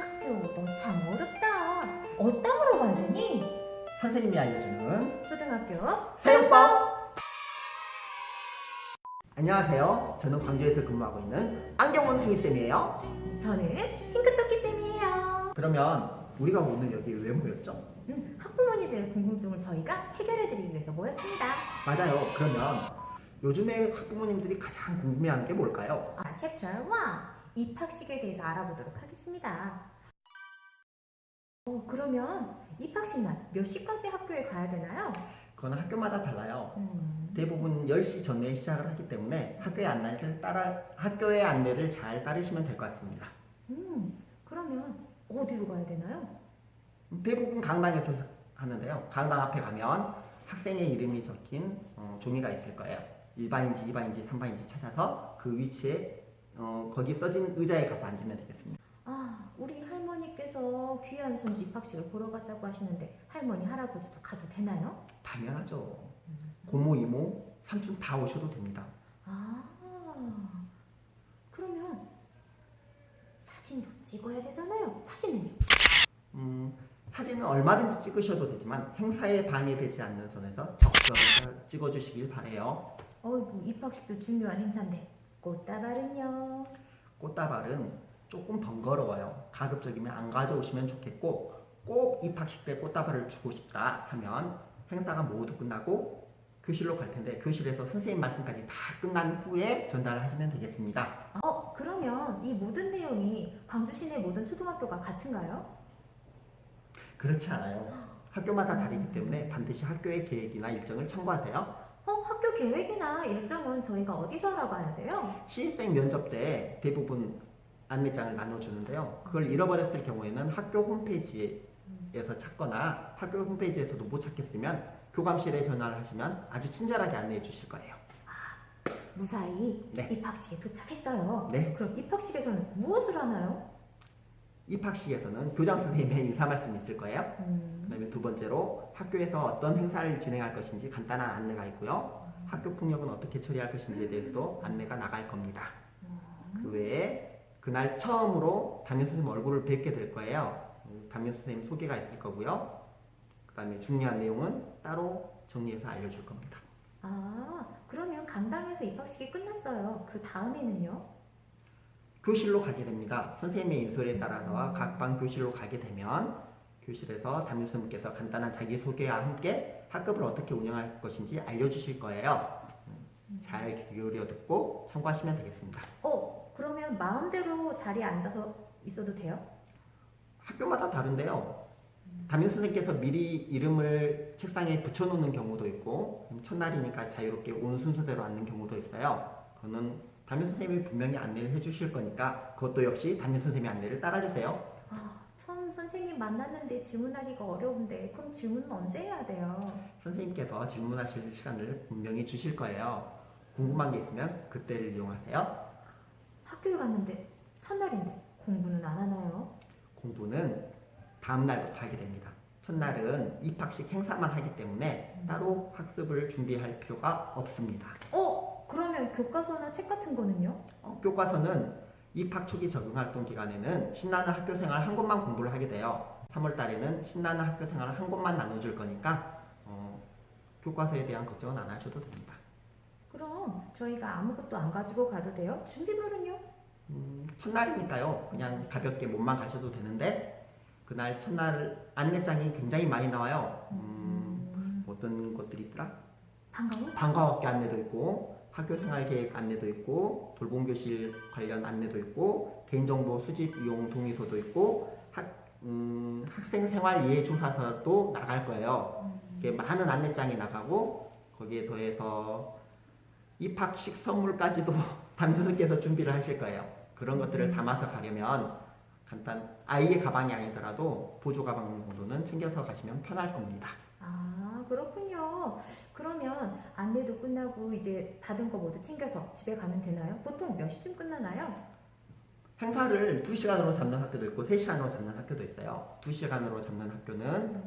학교 너 참 어렵다. 어디다으로 가야 되니? 선생님이 알려주는 초등학교 사용법! 안녕하세요. 저는 광주에서 근무하고 있는 안경원숭이쌤이에요. 저는 핑크토끼 쌤이에요. 그러면 우리가 오늘 여기 왜 모였죠? 학부모님들의 궁금증을 저희가 해결해드리기 위해서 모였습니다. 맞아요. 그러면 요즘에 학부모님들이 가장 궁금해하는 게 뭘까요? 챕터 1 입학식에 대해서 알아보도록 하겠습니다. 그러면 입학식 날 몇 시까지 학교에 가야 되나요? 그건 학교마다 달라요. 대부분 10시 전에 시작을 하기 때문에 학교의 안내를 잘 따르시면 될 것 같습니다. 그러면 어디로 가야 되나요? 대부분 강당에서 하는데요. 강당 앞에 가면 학생의 이름이 적힌 종이가 있을 거예요. 1반인지 2반인지 3반인지 찾아서 그 위치에 거기 써진 의자에 가서 앉으면 되겠습니다. 우리 할머니께서 귀한 손주 입학식을 보러 가자고 하시는데 할머니, 할아버지도 가도 되나요? 당연하죠. 고모, 이모, 삼촌 다 오셔도 됩니다. 그러면 사진도 찍어야 되잖아요. 사진은요? 사진은 얼마든지 찍으셔도 되지만 행사에 방해되지 않는 선에서 적절히 찍어주시길 바래요. 어이구, 입학식도 중요한 행사인데 꽃다발은요? 꽃다발은 조금 번거로워요. 가급적이면 안 가져오시면 좋겠고, 꼭 입학식 때 꽃다발을 주고 싶다 하면 행사가 모두 끝나고 교실로 갈 텐데 교실에서 선생님 말씀까지 다 끝난 후에 전달하시면 되겠습니다. 그러면 이 모든 내용이 광주 시내 모든 초등학교가 같은가요? 그렇지 않아요. 학교마다 다르기 때문에 반드시 학교의 계획이나 일정을 참고하세요. 학교 계획이나 일정은 저희가 어디서 알아봐야 돼요? 신입생 면접 때 대부분 안내장을 나눠주는데요. 그걸 잃어버렸을 경우에는 학교 홈페이지에서 찾거나 학교 홈페이지에서도 못 찾겠으면 교감실에 전화를 하시면 아주 친절하게 안내해 주실 거예요. 무사히 네. 입학식에 도착했어요. 네. 그럼 입학식에서는 무엇을 하나요? 입학식에서는 교장 선생님의 인사 말씀이 있을 거예요. 그다음에 두 번째로 학교에서 어떤 행사를 진행할 것인지 간단한 안내가 있고요. 학교 폭력은 어떻게 처리할 것인지에 대해서도 안내가 나갈 겁니다. 그 외에 그날 처음으로 담임 선생님 얼굴을 뵙게 될 거예요. 담임 선생님 소개가 있을 거고요. 그 다음에 중요한 내용은 따로 정리해서 알려줄 겁니다. 그러면 강당에서 입학식이 끝났어요. 그 다음에는요? 교실로 가게 됩니다. 선생님의 인솔에 따라서 각 반 교실로 가게 되면 교실에서 담임 선생님께서 간단한 자기소개와 함께 학급을 어떻게 운영할 것인지 알려주실 거예요. 잘 기울여 듣고 참고하시면 되겠습니다. 그러면 마음대로 자리에 앉아서 있어도 돼요? 학교마다 다른데요. 담임 선생님께서 미리 이름을 책상에 붙여놓는 경우도 있고 첫날이니까 자유롭게 온 순서대로 앉는 경우도 있어요. 그거는 담임 선생님이 분명히 안내를 해주실 거니까 그것도 역시 담임 선생님의 안내를 따라주세요. 처음 선생님 만났는데 질문하기가 어려운데 그럼 질문은 언제 해야 돼요? 선생님께서 질문하실 시간을 분명히 주실 거예요. 궁금한 게 있으면 그때를 이용하세요. 학교에 갔는데 첫날인데 공부는 안 하나요? 공부는 다음 날부터 하게 됩니다. 첫날은 입학식 행사만 하기 때문에 따로 학습을 준비할 필요가 없습니다. 그러면 교과서나 책 같은 거는요? 교과서는 입학 초기 적응활동 기간에는 신나는 학교생활 한 권만 공부를 하게 돼요. 3월 달에는 신나는 학교생활을 한 권만 나눠줄 거니까 교과서에 대한 걱정은 안 하셔도 됩니다. 그럼 저희가 아무것도 안 가지고 가도 돼요? 준비물은요? 첫날이니까요. 그냥 가볍게 몸만 가셔도 되는데 그날 첫날 안내장이 굉장히 많이 나와요. 어떤 것들이 있더라? 방과학교 안내도 있고 학교생활계획 안내도 있고 돌봄교실 관련 안내도 있고 개인정보 수집 이용 동의서도 있고 학생생활 이해조사서도 나갈 거예요. 이게 많은 안내장이 나가고 거기에 더해서 입학식 선물까지도 담임 선생님께서 준비를 하실 거예요. 그런 것들을 담아서 가려면 아이의 가방이 아니더라도 보조 가방 정도는 챙겨서 가시면 편할 겁니다. 그렇군요. 그러면 안내도 끝나고 이제 받은 거 모두 챙겨서 집에 가면 되나요? 보통 몇 시쯤 끝나나요? 행사를 2시간으로 잡는 학교도 있고 3시간으로 잡는 학교도 있어요. 2시간으로 잡는 학교는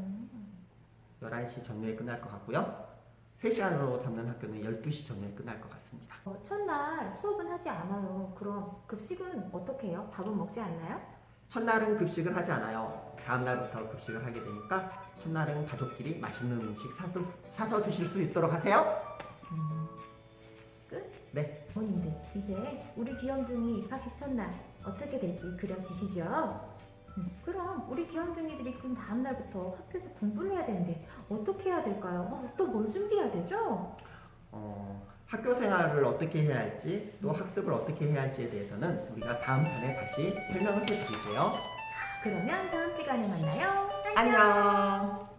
11시 전후에 끝날 것 같고요. 3시간으로 잡는 학교는 12시 전후에 끝날 것 같습니다. 첫날 수업은 하지 않아요. 그럼 급식은 어떻게 해요? 밥은 먹지 않나요? 첫날은 급식을 하지 않아요. 다음 날부터 급식을 하게 되니까 첫날은 가족끼리 맛있는 음식 사서 드실 수 있도록 하세요. 끝? 네. 어머님들, 이제 우리 귀염둥이 입학식 첫날 어떻게 될지 그려지시죠? 그럼 우리 귀염둥이들이 그 다음 날부터 학교에서 공부를 해야 되는데 어떻게 해야 될까요? 또 뭘 준비해야 되죠? 학교 생활을 어떻게 해야 할지 또 학습을 어떻게 해야 할지에 대해서는 우리가 다음 편에 다시 설명을 해드릴게요. 그러면 다음 시간에 만나요. 안녕.